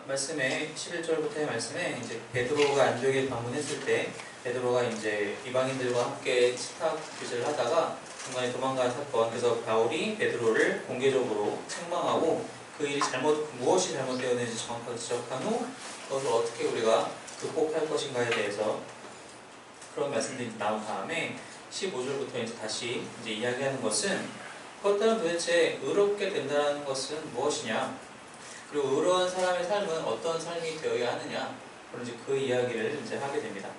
말씀에 11절부터의 말씀에 이제 베드로가 안디옥에 방문했을 때 베드로가 이제 이방인들과 함께 식탁 교제를 하다가 중간에 도망간 사건. 그래서 바울이 베드로를 공개적으로 책망하고 그 일이 무엇이 잘못되었는지 정확하게 지적한 후 그것을 어떻게 우리가 극복할 것인가에 대해서 그런 말씀들이 나온 다음에 15절부터 이제 다시 이제 이야기하는 것은 그렇다면 도대체 의롭게 된다는 것은 무엇이냐, 그리고 의로운 사람의 삶은 어떤 삶이 되어야 하느냐, 그런 이제 그 이야기를 이제 하게 됩니다.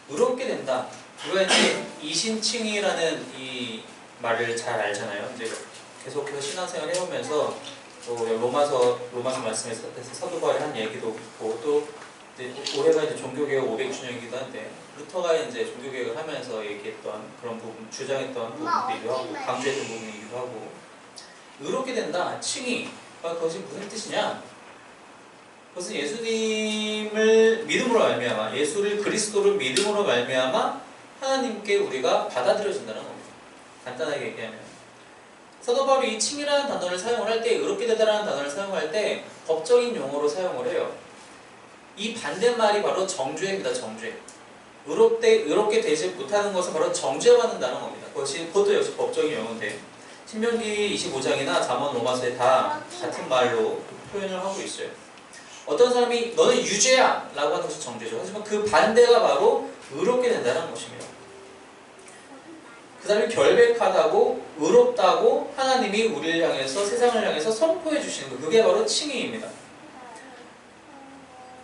의롭게 된다. 우리가 이제 이신칭이라는 이 말을 잘 알잖아요. 이제 계속해서 신앙생활 해오면서 또 로마서 말씀에서 사도 바울이 한 얘기도 있고, 또 올해가 이제 종교개혁 500주년이기도 한데 루터가 이제 종교개혁을 하면서 얘기했던 그런 부분, 주장했던 부분이기도 하고 강조했던 부분이기도 하고, 의롭게 된다, 칭의. 그것이 무슨 뜻이냐? 그것은 예수님을 믿음으로 말미암아, 예수를 그리스도를 믿음으로 말미암아 하나님께 우리가 받아들여진다는 겁니다. 간단하게 얘기하면 사도 바울이 이 칭이라는 단어를 사용을 할 때, 의롭게 되다라는 단어를 사용할 때 법적인 용어로 사용을 해요. 이 반대말이 바로 정죄입니다. 정죄. 의롭게 되지 못하는 것은 바로 정죄받는다는 겁니다. 그것도 역시 법적인 용어인데 신명기 25장이나 잠언 로마서에 다 같은 말로 표현을 하고 있어요. 어떤 사람이 너는 유죄야 라고 하는 것이 정죄죠. 하지만 그 반대가 바로 의롭게 된다는 것입니다. 그 사람이 결백하다고 의롭다고 하나님이 우리를 향해서, 세상을 향해서 선포해 주시는 것, 그게 바로 칭의입니다.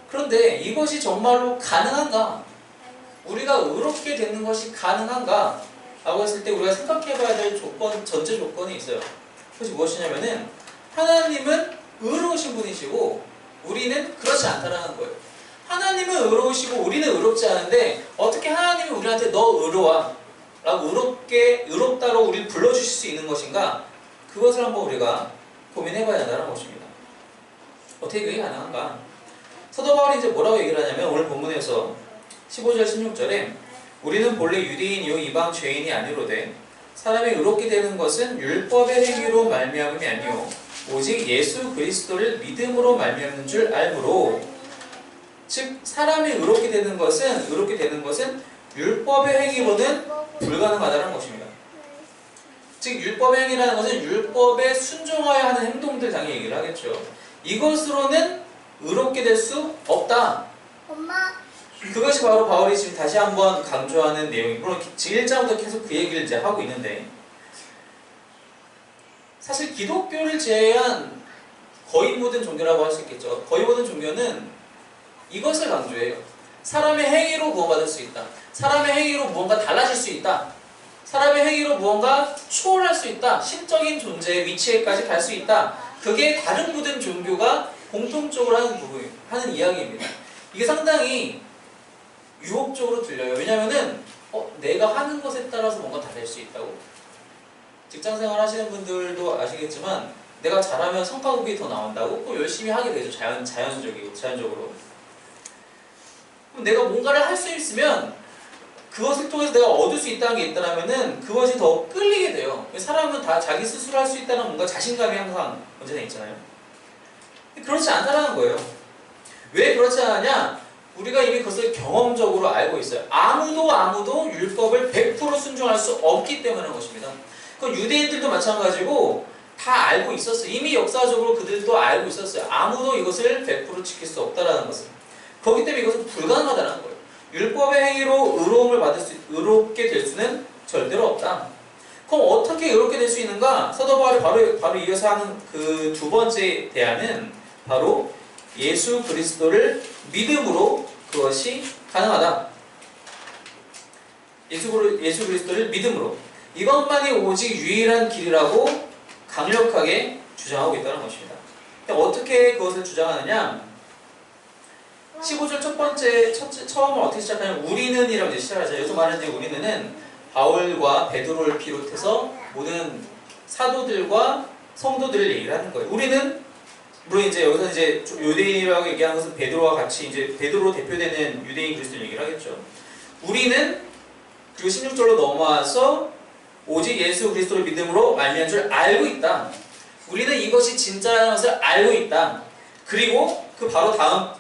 그런데 이것이 정말로 가능한가? 우리가 의롭게 되는 것이 가능한가? 라고 했을 때 우리가 생각해 봐야 될 전제 조건이 있어요. 그것이 무엇이냐면은 하나님은 의로우신 분이시고 우리는 그렇지 않다라는 거예요. 하나님은 의로우시고 우리는 의롭지 않은데 어떻게 하나님이 우리한테 너 의로워 라고 의롭다로 우리를 불러주실 수 있는 것인가? 그것을 한번 우리가 고민해 봐야 한다는 것입니다. 어떻게 그게 가능한가? 사도 바울이 이제 뭐라고 얘기를 하냐면 오늘 본문에서 15절 16절에 우리는 본래 유대인이요 이방 죄인이 아니로되 사람이 의롭게 되는 것은 율법의 행위로 말미암음이 아니요 오직 예수 그리스도를 믿음으로 말미암는 줄 알므로, 즉 사람이 의롭게 되는 것은 율법의 행위로는 불가능하다는 것입니다. 즉 율법의 행위라는 것은 율법에 순종하여야 하는 행동들 당연히 얘기를 하겠죠. 이것으로는 의롭게 될 수 없다. 그것이 바로 바울이 지금 다시 한번 강조하는 내용이고, 물론 1장부터 계속 그 얘기를 이제 하고 있는데, 사실 기독교를 제외한 거의 모든 종교라고 할 수 있겠죠. 거의 모든 종교는 이것을 강조해요. 사람의 행위로 구원받을 수 있다. 사람의 행위로 무언가 달라질 수 있다. 사람의 행위로 무언가 초월할 수 있다. 신적인 존재의 위치에까지 갈 수 있다. 그게 다른 모든 종교가 공통적으로 하는 이야기입니다. 이게 상당히 유혹적으로 들려요. 왜냐면은 내가 하는 것에 따라서 뭔가 다를 수 있다고. 직장생활 하시는 분들도 아시겠지만 내가 잘하면 성과급이 더 나온다고 또 열심히 하게 되죠. 자연적으로. 그럼 내가 뭔가를 할 수 있으면 그것을 통해서 내가 얻을 수 있다는 게 있다면은 그것이 더 끌리게 돼요. 사람은 다 자기 스스로 할 수 있다는 뭔가 자신감이 항상 언제나 있잖아요. 그렇지 않다는 거예요. 왜 그렇지 않느냐? 우리가 이미 그것을 경험적으로 알고 있어요. 아무도 율법을 100% 순종할 수 없기 때문인 것입니다. 그 유대인들도 마찬가지고 다 알고 있었어요. 이미 역사적으로 그들도 알고 있었어요. 아무도 이것을 100% 지킬 수 없다는 것을. 그렇기 때문에 이것은 불가능하다는 거예요. 율법의 행위로 의롭게 될 수는 절대로 없다. 그럼 어떻게 의롭게 될 수 있는가? 사도 바울이 바로 이어서 하는 그 두 번째 대안은 바로 예수 그리스도를 믿음으로 그것이 가능하다. 예수 그리스도를 믿음으로. 이것만이 오직 유일한 길이라고 강력하게 주장하고 있다는 것입니다. 어떻게 그것을 주장하느냐? 15절 처음을 어떻게 시작하냐면 우리는 이라고 이제 시작하죠. 여기서 말하는 우리는 바울과 베드로를 비롯해서 모든 사도들과 성도들을 얘기를 하는 거예요. 우리는 물론 이제 여기서 이제 유대인이라고 얘기하는 것은 베드로와 같이 이제 베드로로 대표되는 유대인 그리스도를 얘기를 하겠죠. 우리는 그리고 16절로 넘어와서 오직 예수 그리스도를 믿음으로 말미암은 줄 알고 있다. 우리는 이것이 진짜라는 것을 알고 있다. 그리고 그 바로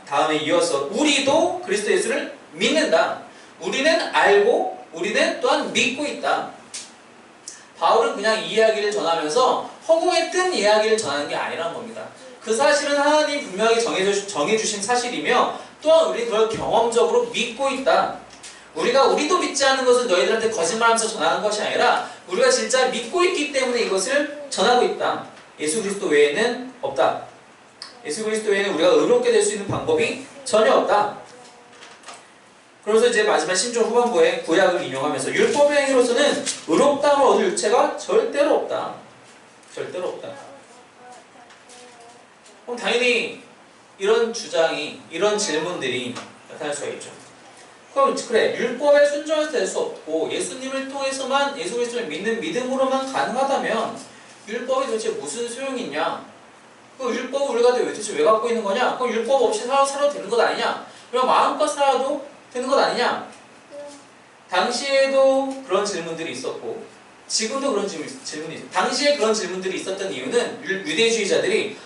다음에 이어서 우리도 그리스도 예수를 믿는다. 우리는 알고 우리는 또한 믿고 있다. 바울은 그냥 이 이야기를 전하면서 허공에 뜬 이야기를 전하는 게 아니란 겁니다. 그 사실은 하나님이 분명히 정해주신 사실이며 또한 우리는 그걸 경험적으로 믿고 있다. 우리도 믿지 않는 것을 너희들한테 거짓말하면서 전하는 것이 아니라 우리가 진짜 믿고 있기 때문에 이것을 전하고 있다. 예수 그리스도 외에는 없다. 예수 그리스도 외에는 우리가 의롭게 될 수 있는 방법이 전혀 없다. 그래서 이제 마지막 신조 후반부에 구약을 인용하면서 율법의 행위로서는 의롭다함을 얻을 육체가 절대로 없다. 절대로 없다. 그럼 당연히 이런 주장이, 이런 질문들이 나타날 수가 있죠. 그럼 그래, 율법에 순종해서 될 수 없고 예수님을 통해서만, 예수 그리스도를 믿는 믿음으로만 가능하다면 율법이 도대체 무슨 소용이 있냐? 그 율법을 우리가 도대체 왜 갖고 있는 거냐? 그럼 율법 없이 살아도 되는 것 아니냐? 그럼 마음껏 살아도 되는 것 아니냐? 당시에도 그런 질문들이 있었고 지금도 그런 질문이 있어요. 당시에 그런 질문들이 있었던 이유는 유대주의자들이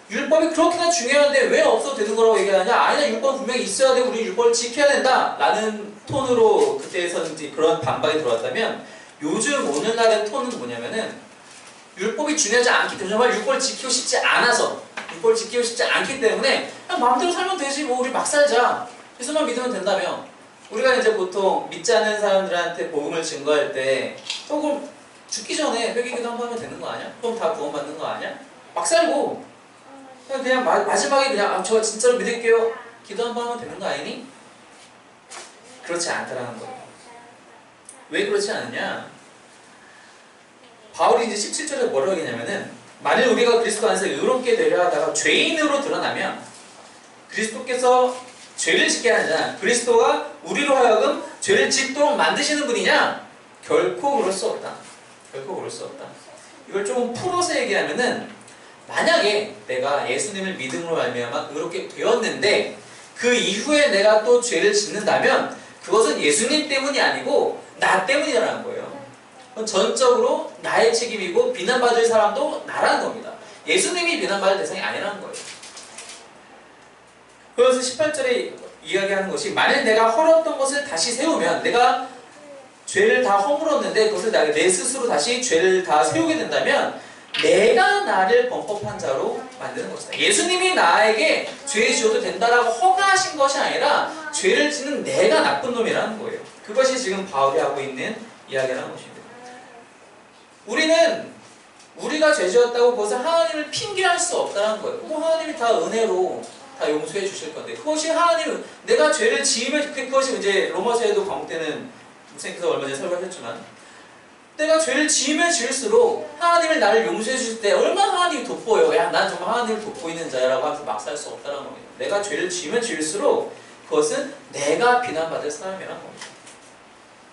율법이 그렇게나 중요한데 왜 없어도 되는 거라고 얘기하냐? 아니야, 율법은 분명히 있어야 되고 우리 율법을 지켜야 된다 라는 톤으로 그때에서는 이제 그런 반박이 들어왔다면, 요즘 오늘날의 톤은 뭐냐면은 율법이 중요하지 않기 때문에, 정말 율법을 지키고 싶지 않아서, 율법을 지키고 싶지 않기 때문에 그냥 마음대로 살면 되지, 뭐 우리 막 살자, 예수만 믿으면 된다며. 우리가 이제 보통 믿지 않는 사람들한테 복음을 증거할 때 조금 죽기 전에 회개기도 한번 하면 되는 거 아니야? 그럼 다 구원받는 거 아니야? 막 살고 그냥 마지막에 그냥 저 진짜로 믿을게요 기도 한번 하면 되는 거 아니니? 그렇지 않다라는 거예요. 왜 그렇지 않느냐? 바울이 이제 17절에 뭐라고 하냐면은, 만일 우리가 그리스도 안에서 의롭게 되려 하다가 죄인으로 드러나면 그리스도께서 죄를 짓게 하느냐? 그리스도가 우리로 하여금 죄를 짓도록 만드시는 분이냐? 결코 그럴 수 없다. 결코 그럴 수 없다. 이걸 조금 풀어서 얘기하면은, 만약에 내가 예수님을 믿음으로 말미암아 의롭게 되었는데 그 이후에 내가 또 죄를 짓는다면 그것은 예수님 때문이 아니고 나 때문이라는 거예요. 그건 전적으로 나의 책임이고 비난받을 사람도 나라는 겁니다. 예수님이 비난받을 대상이 아니라는 거예요. 그래서 18절에 이야기하는 것이, 만일 내가 헐었던 것을 다시 세우면, 내가 죄를 다 허물었는데 그것을 내 스스로 다시 죄를 다 세우게 된다면 내가 나를 범법한 자로 만드는 것이다. 예수님이 나에게 죄 지어도 된다라고 허가하신 것이 아니라 죄를 짓는 내가 나쁜 놈이라는 거예요. 그것이 지금 바울이 하고 있는 이야기라는 것입니다. 우리가 죄 지었다고 그것을 하나님을 핑계할 수 없다는 거예요. 뭐 하나님이 다 은혜로 다 용서해 주실 건데, 그것이 하나님, 내가 죄를 지으면, 그것이 이제 로마서에도 과목 때는 목사님께서 얼마 전에 설교하셨지만, 내가 죄를 지으면 지을수록 하나님을 나를 용서해 주실 때 얼마나 하나님이 돋보여. 야, 난 정말 하나님을 돋보이는 자라고 하면서 막 살 수 없다는 겁니다. 내가 죄를 지으면 지을수록 그것은 내가 비난받을 사람이라는 겁니다.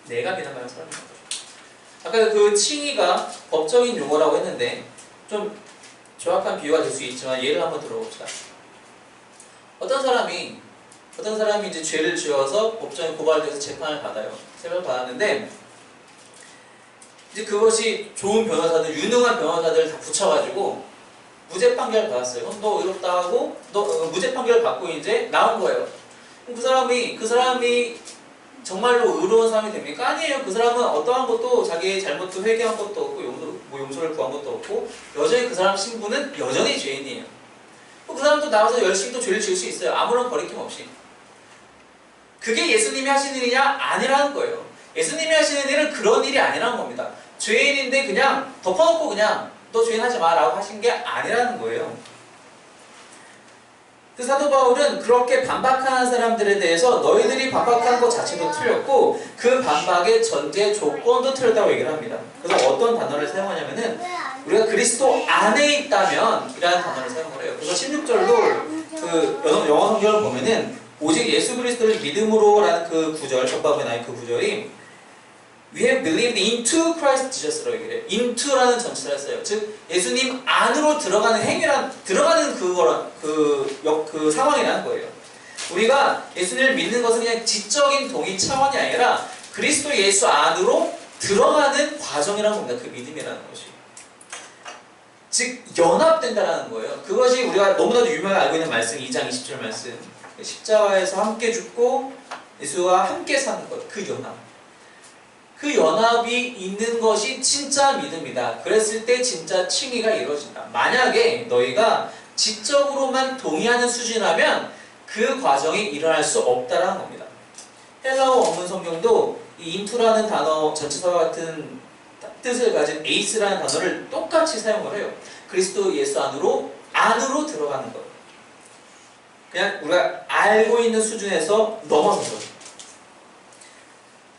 내가 비난받을 사람이라는 거죠. 아까 그 칭의가 법적인 용어라고 했는데 좀 정확한 비유가 될 수 있지만 예를 한번 들어봅시다. 어떤 사람이 이제 죄를 지어서 법정에 고발돼서 재판을 받아요. 재판을 받았는데 이제 그것이 좋은 변호사들, 유능한 변호사들 다 붙여가지고 무죄 판결을 받았어요. 그럼 너 의롭다 하고 무죄 판결을 받고 이제 나온 거예요. 그럼 그 사람이 정말로 의로운 사람이 됩니까? 아니에요. 그 사람은 어떠한 것도 자기의 잘못도 회개한 것도 없고 용서를 구한 것도 없고 여전히 그 사람 신분은 여전히 죄인이에요. 그 사람도 나와서 열심히 또 죄를 지을 수 있어요. 아무런 거리낌 없이. 그게 예수님이 하시는 일이냐? 아니라는 거예요. 예수님이 하시는 일은 그런 일이 아니라는 겁니다. 죄인인데 그냥 덮어놓고 그냥 너 죄인 하지 마 라고 하신 게 아니라는 거예요. 그 사도 바울은 그렇게 반박하는 사람들에 대해서 너희들이 반박하는 것 자체도 틀렸고 그 반박의 전제 조건도 틀렸다고 얘기를 합니다. 그래서 어떤 단어를 사용하냐면은 우리가 그리스도 안에 있다면 이라는 단어를 사용을 해요. 그래서 16절도 그 영어 성경을 보면은 오직 예수 그리스도를 믿음으로 라는 그 구절, 전반부에 나온 그 구절이 We have believed into Christ Jesus라고 얘기를 해요. into라는 전치사를 써요. 즉 예수님 안으로 들어가는 들어가는 그 상황이라는 거예요. 우리가 예수님을 믿는 것은 그냥 지적인 동의 차원이 아니라 그리스도 예수 안으로 들어가는 과정이라는 겁니다. 그 믿음이라는 것이. 즉 연합된다라는 거예요. 그것이 우리가 너무나도 유명하게 알고 있는 말씀 2장 20절 말씀. 십자가에서 함께 죽고 예수와 함께 사는 것, 그 연합. 그 연합이 있는 것이 진짜 믿음이다. 그랬을 때 진짜 칭의가 이루어진다. 만약에 너희가 지적으로만 동의하는 수준이라면 그 과정이 일어날 수 없다라는 겁니다. 헬라어 원문 성경도 이 인투라는 단어 전치사와 같은 뜻을 가진 에이스라는 단어를 똑같이 사용을 해요. 그리스도 예수 안으로 들어가는 것. 그냥 우리가 알고 있는 수준에서 넘어서서.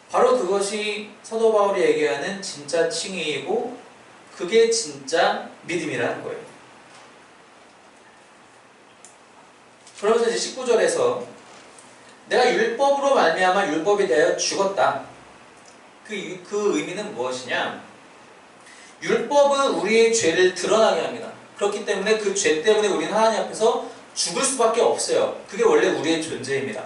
바로 그것이 사도 바울이 얘기하는 진짜 칭의이고 그게 진짜 믿음이라는 거예요. 그러면서 이제 19절에서 내가 율법으로 말미암아 율법에 대하여 죽었다. 그 의미는 무엇이냐? 율법은 우리의 죄를 드러나게 합니다. 그렇기 때문에 그 죄 때문에 우리는 하나님 앞에서 죽을 수밖에 없어요. 그게 원래 우리의 존재입니다.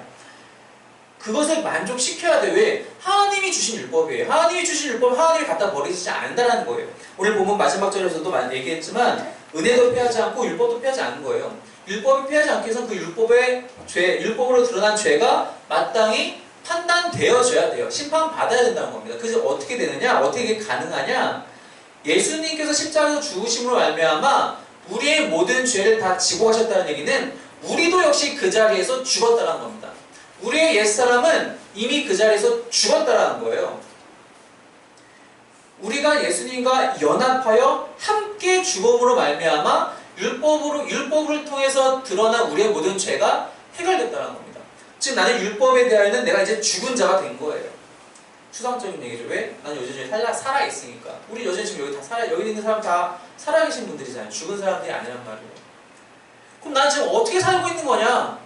그것을 만족시켜야 돼. 왜? 하나님이 주신 율법이에요. 하나님이 주신 율법 하나님이 갖다 버리지 않는다는 거예요. 오늘 보면 마지막 절에서도 많이 얘기했지만 은혜도 피하지 않고 율법도 피하지 않는 거예요. 율법이 피하지 않기 위해서는 그 율법으로 드러난 죄가 마땅히 판단되어져야 돼요. 심판받아야 된다는 겁니다. 그래서 어떻게 되느냐? 어떻게 가능하냐? 예수님께서 십자가에서 죽으심으로 말미암아 우리의 모든 죄를 다 지고 가셨다는 얘기는 우리도 역시 그 자리에서 죽었다는 겁니다. 우리의 옛사람은 이미 그 자리에서 죽었다는 거예요. 우리가 예수님과 연합하여 함께 죽음으로 말미암아 율법을 통해서 드러난 우리의 모든 죄가 해결됐다는 겁니다. 즉 나는 율법에 대하여는 내가 이제 죽은 자가 된 거예요. 추상적인 얘기죠. 왜? 나는 여전히 살아있으니까. 우리 여전히 지금 여기 있는 사람 다 살아계신 분들이잖아요. 죽은 사람들이 아니란 말이에요. 그럼 난 지금 어떻게 살고 있는 거냐?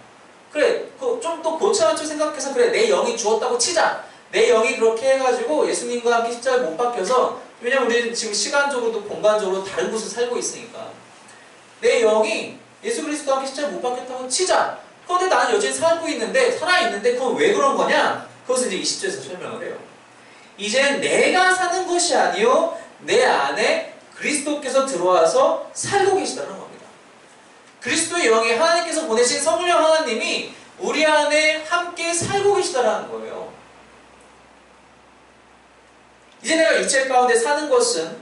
그래, 좀 더 고차원적으로 생각해서 그래, 내 영이 죽었다고 치자. 내 영이 그렇게 해가지고 예수님과 함께 십자가에 못 박혀서, 왜냐면 우리는 지금 시간적으로도 공간적으로 다른 곳에 살고 있으니까. 내 영이 예수 그리스도와 함께 십자가에 못 박혔다고 치자. 그런데 나는 여전히 살아있는데 그건 왜 그런 거냐? 그것을 이제 20절에서 설명을 해요. 이제는 내가 사는 것이 아니요 내 안에 그리스도께서 들어와서 살고 계시다는 겁니다. 그리스도의 영이 하나님께서 보내신 성령 하나님이 우리 안에 함께 살고 계시다는 거예요. 이제 내가 육체 가운데 사는 것은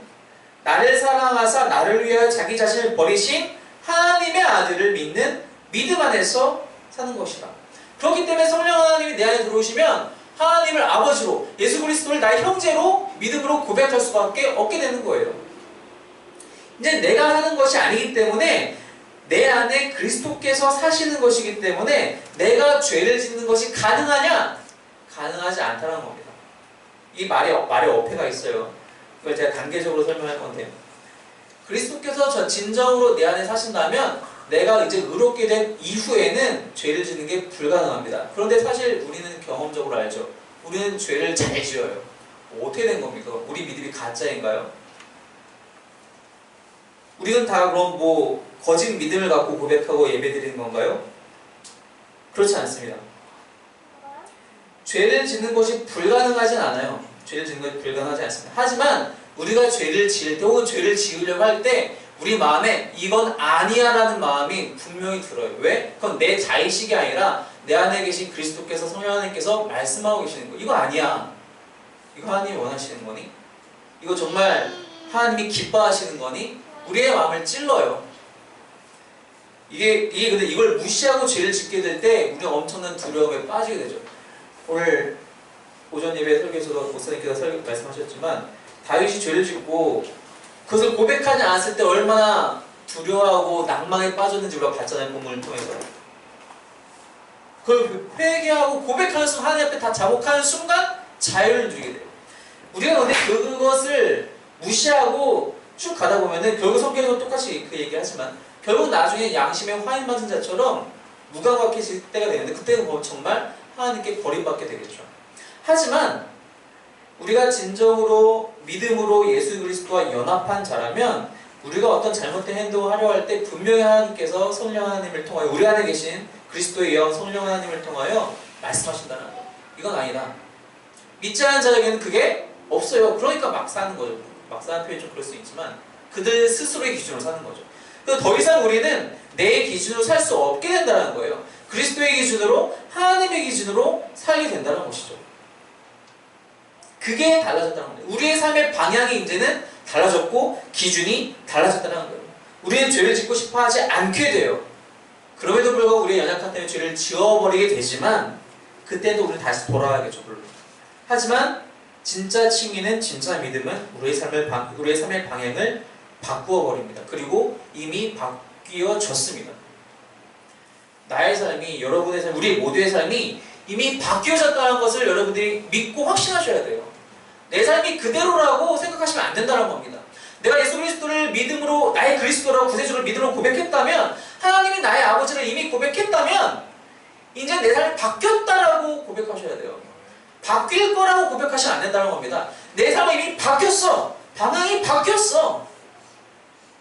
나를 사랑하사 나를 위하여 자기 자신을 버리신 하나님의 아들을 믿는 믿음 안에서 사는 것이다. 그렇기 때문에 성령 하나님이 내 안에 들어오시면 하나님을 아버지로, 예수 그리스도를 나의 형제로 믿음으로 고백할 수밖에 없게 되는 거예요. 이제 내가 사는 것이 아니기 때문에 내 안에 그리스도께서 사시는 것이기 때문에 내가 죄를 짓는 것이 가능하냐? 가능하지 않다는 겁니다. 이 말에 어폐가 있어요. 그걸 제가 단계적으로 설명할 건데요. 그리스도께서 진정으로 내 안에 사신다면 내가 이제 의롭게 된 이후에는 죄를 짓는 게 불가능합니다. 그런데 사실 우리는 경험적으로 알죠. 우리는 죄를 잘 지어요. 어떻게 된 겁니까? 우리 믿음이 가짜인가요? 우리는 다 그럼 거짓 믿음을 갖고 고백하고 예배드리는 건가요? 그렇지 않습니다. 죄를 짓는 것이 불가능하진 않아요. 죄를 짓는 것이 불가능하지 않습니다. 하지만 우리가 죄를 지을 때 혹은 죄를 지으려고 할 때 우리 마음에 이건 아니야 라는 마음이 분명히 들어요. 왜? 그건 내 자의식이 아니라 내 안에 계신 그리스도께서 성령 하나님께서 말씀하고 계시는 거. 이거 아니야. 이거 하나님이 원하시는 거니? 이거 정말 하나님이 기뻐하시는 거니? 우리의 마음을 찔러요. 근데 이걸 무시하고 죄를 짓게 될 때 우리는 엄청난 두려움에 빠지게 되죠. 오늘 오전 예배 설교에서도 목사님께서 말씀하셨지만 다윗이 죄를 짓고 그것을 고백하지 않았을 때 얼마나 두려워하고 낭망에 빠졌는지 우리가 봤잖아요. 본문을 통해서. 그걸 회개하고 고백하는 순간 하나님 앞에 다 자복하는 순간 자유를 누리게 돼요. 우리가 근데 그것을 무시하고 쭉 가다 보면은 결국 성경에서 똑같이 그 얘기하지만 결국 나중에 양심에 화인 맞은 자처럼 무감각해질 때가 되는데 그때는 보면 정말 하나님께 버림받게 되겠죠. 하지만 우리가 진정으로 믿음으로 예수 그리스도와 연합한 자라면 우리가 어떤 잘못된 행동을 하려 할 때 분명히 하나님께서 성령 하나님을 통하여 우리 안에 계신 그리스도의 영 성령 하나님을 통하여 말씀하신다는 거. 이건 아니다. 믿지 않은 자에게는 그게 없어요. 그러니까 막 사는 거죠. 막 사는 표현이 좀 그럴 수 있지만 그들 스스로의 기준으로 사는 거죠. 그래서 더 이상 우리는 내 기준으로 살 수 없게 된다는 거예요. 그리스도의 기준으로, 하나님의 기준으로 살게 된다는 것이죠. 그게 달라졌다는 겁니다. 우리의 삶의 방향이 이제는 달라졌고 기준이 달라졌다는 거예요. 우리는 죄를 짓고 싶어 하지 않게 돼요. 그럼에도 불구하고 우리의 연약함 때문에 죄를 지어버리게 되지만 그때도 우리는 다시 돌아가겠죠. 물론. 하지만 진짜 칭의는, 진짜 믿음은 우리의 삶의 방향을 바꾸어 버립니다. 그리고 이미 바뀌어졌습니다. 나의 삶이, 여러분의 삶, 우리 모두의 삶이 이미 바뀌어졌다는 것을 여러분들이 믿고 확신하셔야 돼요. 내 삶이 그대로라고 생각하시면 안 된다는 겁니다. 내가 예수 그리스도를 믿음으로, 나의 그리스도라고 구세주를 믿음으로 고백했다면, 하나님이 나의 아버지를 이미 고백했다면 이제 내 삶이 바뀌었다라고 고백하셔야 돼요. 바뀔 거라고 고백하시면 안 된다는 겁니다. 내 삶이 이미 바뀌었어. 방향이 바뀌었어.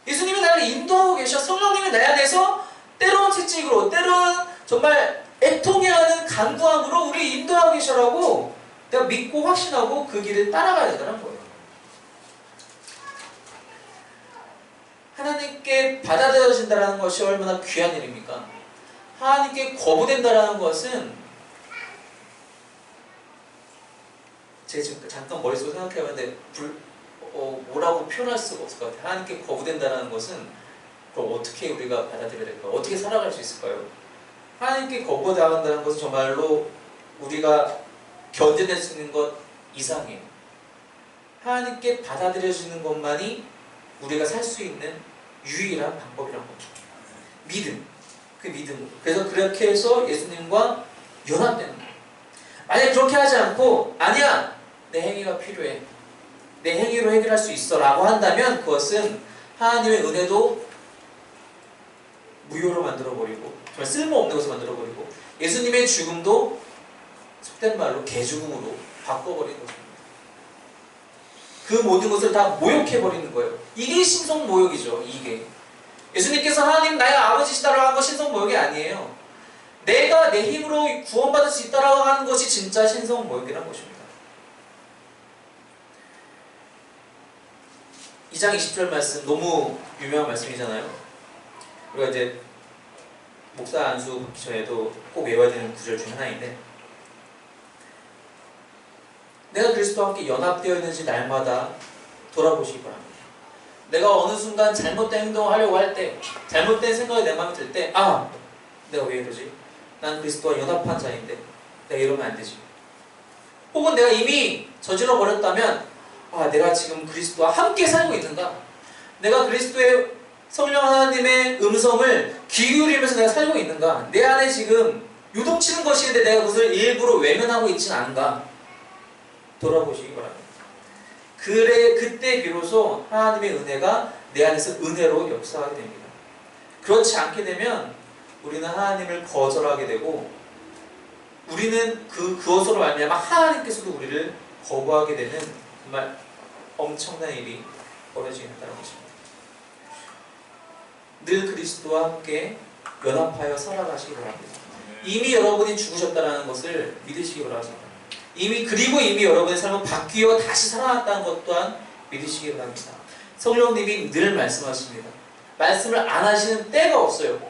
예수님이 나를 인도하고 계셔. 성령님이 내 안에서 때로운 채찍으로, 때로는 정말 애통해하는 간구함으로 우리 인도하고 계셔라고 내가 믿고 확신하고 그 길을 따라가야 된다는 거예요. 하나님께 받아들여진다는 것이 얼마나 귀한 일입니까? 하나님께 거부된다는 것은, 제가 지금 잠깐 머릿속에 생각해봤는데 뭐라고 표현할 수가 없을 것 같아요. 하나님께 거부된다는 것은 그걸 어떻게 우리가 받아들여야 될까요? 어떻게 살아갈 수 있을까요? 하나님께 거부당한다는 것은 정말로 우리가 견뎌낼 수 있는 것 이상이에요. 하나님께 받아들여지는 것만이 우리가 살 수 있는 유일한 방법이란 거죠. 믿음. 그 믿음으로. 그래서 그렇게 해서 예수님과 연합되는 거예요. 만약 그렇게 하지 않고, 아니야, 내 행위가 필요해, 내 행위로 해결할 수 있어 라고 한다면 그것은 하나님의 은혜도 무효로 만들어버리고, 정말 쓸모없는 것을 만들어버리고, 예수님의 죽음도 속된 말로 개죽음으로 바꿔버리는 것입니다. 그 모든 것을 다 모욕해버리는 거예요. 이게 신성모욕이죠. 이게 예수님께서 하나님 나의 아버지시다라고 한 거 신성모욕이 아니에요. 내가 내 힘으로 구원받을 수 있다라고 하는 것이 진짜 신성모욕이라는 것입니다. 2장 20절 말씀 너무 유명한 말씀이잖아요. 우리가 이제 목사 안수 받기 전에도 꼭 외워야 되는 구절 중 하나인데, 내가 그리스도와 함께 연합되어 있는지 날마다 돌아보시기 바랍니다. 내가 어느 순간 잘못된 행동을 하려고 할 때, 잘못된 생각이 내 마음에 들 때, 아, 내가 왜 이러지? 난 그리스도와 연합한 자인데 내가 이러면 안 되지. 혹은 내가 이미 저질러 버렸다면, 아, 내가 지금 그리스도와 함께 살고 있는가? 내가 그리스도의 성령 하나님의 음성을 귀 기울이면서 내가 살고 있는가? 내 안에 지금 요동치는 것인데 내가 그것을 일부러 외면하고 있지는 않은가? 돌아보시기 바랍니다. 그때 비로소 하나님의 은혜가 내 안에서 은혜로 역사하게 됩니다. 그렇지 않게 되면 우리는 하나님을 거절하게 되고, 우리는 그것으로 말미암아 하나님께서도 우리를 거부하게 되는 정말 엄청난 일이 벌어지게 된다는 것입니다. 늘 그리스도와 함께 연합하여 살아가시기 바랍니다. 이미 여러분이 죽으셨다는 것을 믿으시기 바랍니다. 이미 여러분의 삶은 바뀌어 다시 살아났다는 것 또한 믿으시기 바랍니다. 성령님이 늘 말씀하십니다. 말씀을 안 하시는 때가 없어요.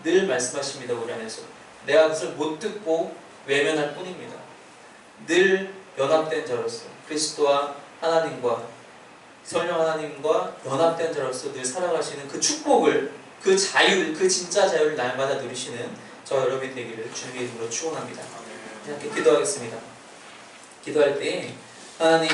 늘 말씀하십니다. 우리 안에서 내가 그것을 못 듣고 외면할 뿐입니다. 늘 연합된 자로서 그리스도와 하나님과 성령 하나님과 연합된 자로서 늘 살아가시는 그 축복을, 그 자유를, 그 진짜 자유를 날마다 누리시는 저 여러분이 되기를 주님의 이름으로 축원합니다. 이렇게 기도하겠습니다. 기도할 때 하나님